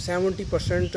70%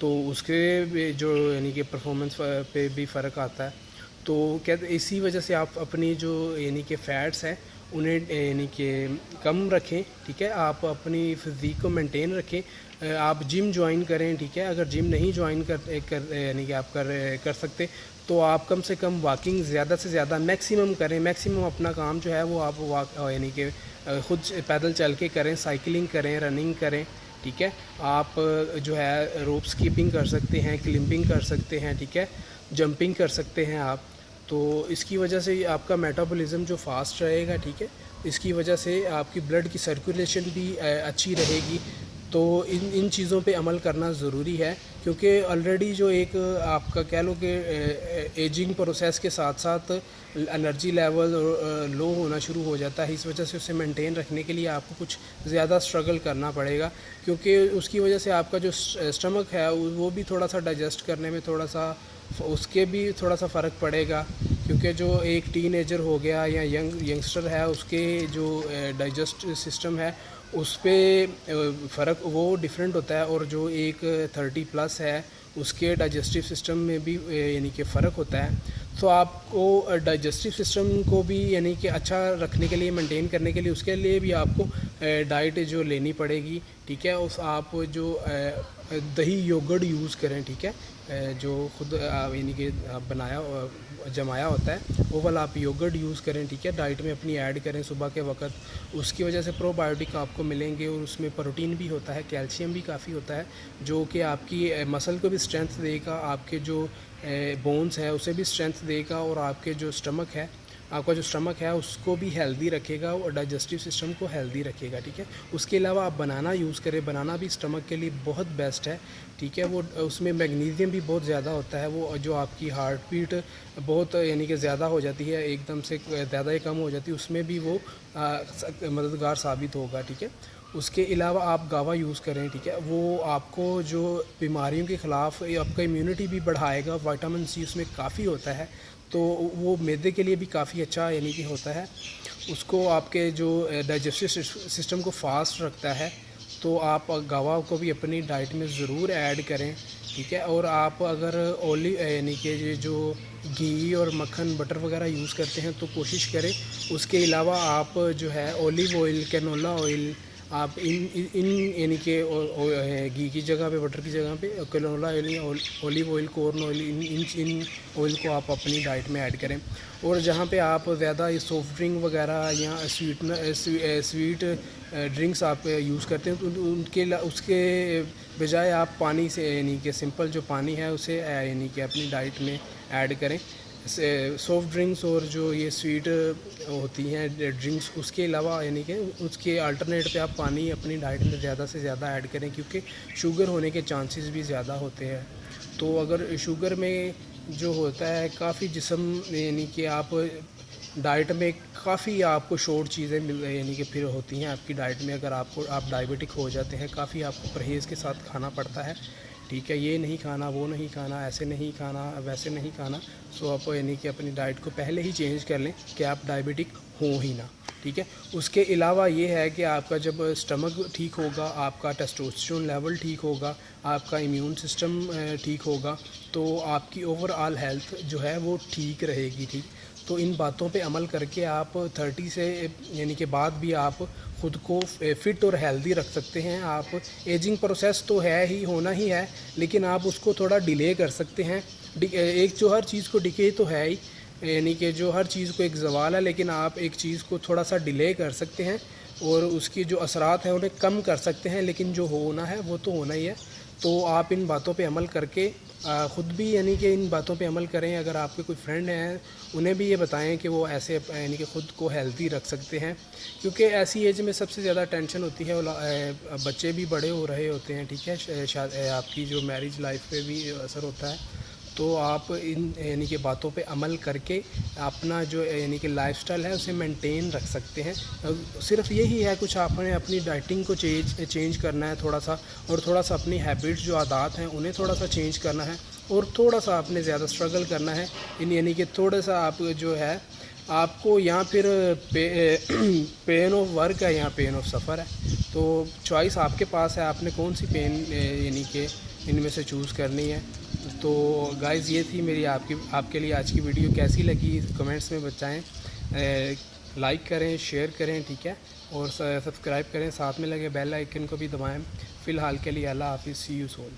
تو اس کے جو یعنی کہ پرفارمنس پہ بھی فرق آتا ہے. تو کہتے اسی وجہ سے آپ اپنی جو یعنی کہ فیٹس ہیں انہیں یعنی کہ کم رکھیں, ٹھیک ہے. آپ اپنی فزیک کو مینٹین رکھیں. آپ جم جوائن کریں, ٹھیک ہے. اگر جم نہیں جوائن یعنی کہ آپ کر سکتے تو آپ کم سے کم واکنگ زیادہ سے زیادہ میکسیمم کریں. میکسیمم اپنا کام جو ہے وہ آپ یعنی کہ خود پیدل چل کے کریں, سائیکلنگ کریں, رننگ کریں, ٹھیک ہے. آپ جو ہے روپ اسکیپنگ کر سکتے ہیں, کلمبنگ کر سکتے ہیں, ٹھیک ہے, جمپنگ کر سکتے ہیں آپ. تو اس کی وجہ سے آپ کا میٹابولزم جو فاسٹ رہے گا, ٹھیک ہے. اس کی وجہ سے آپ کی بلڈ کی سرکولیشن بھی اچھی رہے گی. تو ان چیزوں پہ عمل کرنا ضروری ہے, کیونکہ آلریڈی جو ایک آپ کا کہہ لو کہ ایجنگ پروسیس کے ساتھ ساتھ انرجی لیول لو ہونا شروع ہو جاتا ہے. اس وجہ سے اسے مینٹین رکھنے کے لیے آپ کو کچھ زیادہ اسٹرگل کرنا پڑے گا, کیونکہ اس کی وجہ سے آپ کا جو اسٹمک ہے وہ بھی تھوڑا سا ڈائجسٹ کرنے میں تھوڑا سا اس کے بھی تھوڑا سا فرق پڑے گا. کیونکہ جو ایک ٹین ایجر ہو گیا یا ینگسٹر ہے, اس کے جو ڈائجسٹ سسٹم ہے اس پہ فرق وہ ڈیفرنٹ ہوتا ہے, اور جو ایک 30+ ہے اس کے ڈائجسٹیو سسٹم میں بھی یعنی کہ فرق ہوتا ہے. تو آپ کو ڈائجسٹیو سسٹم کو بھی یعنی کہ اچھا رکھنے کے لیے, مینٹین کرنے کے لیے, اس کے لیے بھی آپ کو ڈائٹ جو لینی پڑے گی, ٹھیک ہے. آپ جو دہی یوگرٹ یوز کریں, ٹھیک ہے, جو خود یعنی کہ جمایا ہوتا ہے وہ والا آپ یوگرٹ یوز کریں, ٹھیک ہے. ڈائٹ میں اپنی ایڈ کریں صبح کے وقت. اس کی وجہ سے پرو بایوٹک آپ کو ملیں گے, اور اس میں پروٹین بھی ہوتا ہے, کیلشیم بھی کافی ہوتا ہے, جو کہ آپ کی مسل کو بھی اسٹرینتھ دے گا, آپ کے جو بونز ہے اسے بھی اسٹرینتھ دے گا, اور آپ کے جو اسٹمک ہے, آپ کا جو اسٹمک ہے اس کو بھی ہیلدی رکھے گا, اور ڈائجسٹیو سسٹم کو ہیلدی رکھے گا, ٹھیک ہے. اس کے علاوہ آپ بنانا یوز کریں. بنانا بھی اسٹمک کے لیے بہت بیسٹ ہے, ٹھیک ہے. وہ اس میں میگنیزیم بھی بہت زیادہ ہوتا ہے, وہ جو آپ کی ہارٹ بیٹ بہت یعنی کہ زیادہ ہو جاتی ہے, ایک دم سے زیادہ ہی کم ہو جاتی ہے, اس میں بھی وہ مددگار ثابت ہوگا, ٹھیک ہے. اس کے علاوہ آپ گاوا یوز کریں, ٹھیک ہے. وہ آپ کو جو بیماریوں کے خلاف آپ کا امیونٹی بھی بڑھائے گا. وائٹامن سی اس میں کافی ہوتا ہے, تو وہ معدے کے لیے بھی کافی اچھا یعنی کہ ہوتا ہے. اس کو آپ کے جو ڈائجسٹیو سسٹم کو فاسٹ رکھتا ہے. تو آپ گاوا کو بھی اپنی ڈائٹ میں ضرور ایڈ کریں, ٹھیک ہے. اور آپ اگر اولیو یعنی کہ جو گھی اور مکھن بٹر وغیرہ یوز کرتے ہیں تو کوشش کریں اس کے علاوہ آپ جو ہے اولیو آئل, کینولا آئل, آپ ان یعنی کہ گھی کی جگہ پہ, بٹر کی جگہ پہ کینولا آئل یا olive oil, corn oil, in oil کو آپ اپنی ڈائٹ میں ایڈ کریں. اور جہاں پہ آپ زیادہ سافٹ ڈرنک وغیرہ یا سویٹ ڈرنکس آپ یوز کرتے ہیں تو اس کے بجائے آپ پانی سے یعنی کہ سمپل جو پانی ہے اسے یعنی کہ اپنی ڈائٹ میں ایڈ کریں. سافٹ ڈرنکس اور جو یہ سویٹ ہوتی ہیں ڈرنکس, اس کے علاوہ یعنی کہ اس کے الٹرنیٹ پہ آپ پانی اپنی ڈائٹ میں زیادہ سے زیادہ ایڈ کریں, کیونکہ شوگر ہونے کے چانسز بھی زیادہ ہوتے ہیں. تو اگر شوگر میں جو ہوتا ہے کافی جسم یعنی کہ آپ ڈائٹ میں کافی آپ کو شورٹ چیزیں یعنی کہ پھر ہوتی ہیں آپ کی ڈائٹ میں. اگر آپ ڈائبیٹک ہو جاتے ہیں, کافی آپ کو پرہیز کے ساتھ کھانا پڑتا ہے, ٹھیک ہے. یہ نہیں کھانا, وہ نہیں کھانا, ایسے نہیں کھانا, ویسے نہیں کھانا. سو آپ یعنی کہ اپنی ڈائٹ کو پہلے ہی چینج کر لیں کہ آپ ڈائبیٹک ہوں ہی نہ, ٹھیک ہے. اس کے علاوہ یہ ہے کہ آپ کا جب اسٹمک ٹھیک ہوگا, آپ کا ٹیسٹوسٹیرون لیول ٹھیک ہوگا, آپ کا امیون سسٹم ٹھیک ہوگا, تو آپ کی اوور آل ہیلتھ جو ہے وہ ٹھیک رہے گی, ٹھیک. تو ان باتوں پہ عمل کر کے آپ 30 سے یعنی کہ بعد بھی آپ خود کو فٹ اور ہیلدی رکھ سکتے ہیں. آپ ایجنگ پروسیس تو ہے ہی, ہونا ہی ہے, لیکن آپ اس کو تھوڑا ڈیلے کر سکتے ہیں. ایک جو ہر چیز کو ڈکے تو ہے ہی, یعنی کہ جو ہر چیز کو ایک زوال ہے, لیکن آپ ایک چیز کو تھوڑا سا ڈیلے کر سکتے ہیں اور اس کی جو اثرات ہیں انہیں کم کر سکتے ہیں, لیکن جو ہونا ہے وہ تو ہونا ہی ہے. تو آپ ان باتوں پہ عمل کر کے خود بھی یعنی کہ ان باتوں پہ عمل کریں. اگر آپ کے کوئی فرینڈ ہیں انہیں بھی یہ بتائیں کہ وہ ایسے یعنی کہ خود کو ہیلدی رکھ سکتے ہیں, کیونکہ ایسی ایج میں سب سے زیادہ ٹینشن ہوتی ہے. بچے بھی بڑے ہو رہے ہوتے ہیں, ٹھیک ہے, آپ کی جو میرج لائف پہ بھی اثر ہوتا ہے. تو آپ ان یعنی کہ باتوں پہ عمل کر کے اپنا جو یعنی کہ لائف سٹائل ہے اسے مینٹین رکھ سکتے ہیں. صرف یہی ہے, کچھ آپ نے اپنی ڈائٹنگ کو چینج کرنا ہے تھوڑا سا, اور تھوڑا سا اپنی ہیبٹس جو عادات ہیں انہیں تھوڑا سا چینج کرنا ہے, اور تھوڑا سا آپ نے زیادہ اسٹرگل کرنا ہے. یعنی کہ تھوڑا سا آپ جو ہے آپ کو یہاں پھر پین آف ورک ہے, یہاں پین آف سفر ہے. تو چوائس آپ کے پاس ہے, آپ نے کون سی پین یعنی کہ ان میں سے چوز کرنی ہے. تو گائز یہ تھی میری آپ کے لیے آج کی ویڈیو. کیسی لگی کمنٹس میں بتائیں. لائک کریں، شیئر کریں، ٹھیک ہے، اور سبسکرائب کریں، ساتھ میں لگے بیل آئیکن کو بھی دبائیں. فی الحال کے لیے اللہ حافظ. سی یو سون.